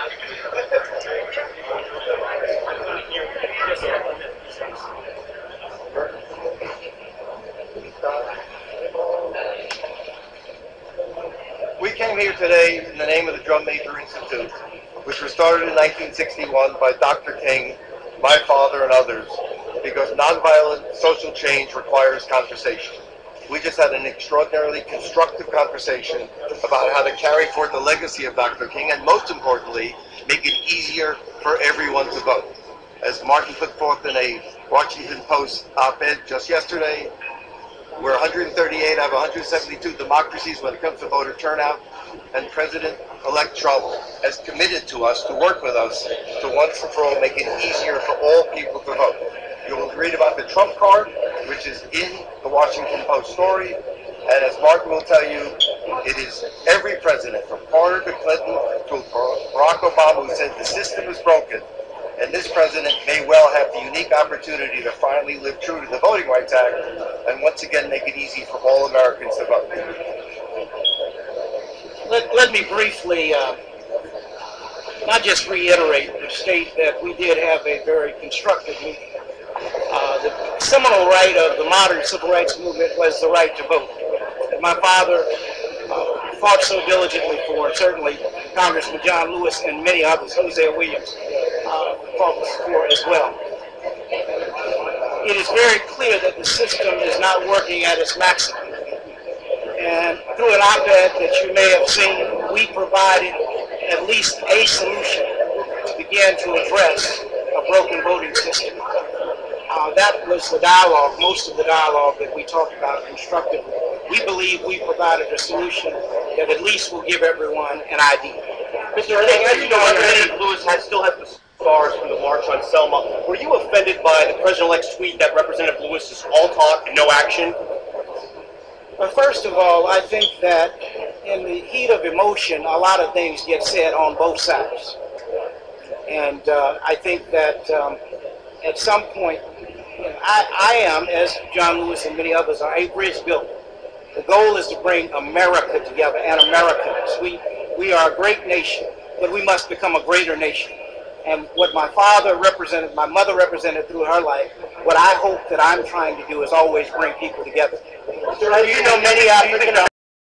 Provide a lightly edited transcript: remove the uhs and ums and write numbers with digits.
We came here today in the name of the Drum Major Institute, which was started in 1961 by Dr. King, my father, and others, because nonviolent social change requires conversation. We just had an extraordinarily constructive conversation about how to carry forth the legacy of Dr. King, and most importantly, make it easier for everyone to vote. As Martin put forth in a Washington Post op-ed just yesterday, we're 138 out of 172 democracies when it comes to voter turnout, and President-elect Trump has committed to us to work with us to once and for all make it easier for all people to vote. You will read about the Trump card, which is in the Washington Post story, and as Martin will tell you, it is every president, from Carter to Clinton to Barack Obama, who said the system is broken. And this president may well have the unique opportunity to finally live true to the Voting Rights Act and once again make it easy for all Americans to vote. Let me briefly not just reiterate, but state that we did have a very constructive meeting. The seminal right of the modern civil rights movement was the right to vote. And my father fought so diligently for it, certainly Congressman John Lewis and many others, Hosea Williams, fought for as well. It is very clear that the system is not working at its maximum. And through an op-ed that you may have seen, we provided at least a solution to begin to address a broken voting system. That was the dialogue, most of the dialogue that we talked about constructively. We believe we provided a solution that at least will give everyone an idea. Mr. King, as you know, Representative Lewis still has the scars from the March on Selma. Were you offended by the President-elect's tweet that Representative Lewis is all talk and no action? Well, first of all, I think that in the heat of emotion, a lot of things get said on both sides. And I think that at some point, I am, as John Lewis and many others are, a bridge builder. The goal is to bring America together and Americans. We are a great nation, but we must become a greater nation. And what my father represented, my mother represented through her life, what I hope that I'm trying to do is always bring people together. Do you know many African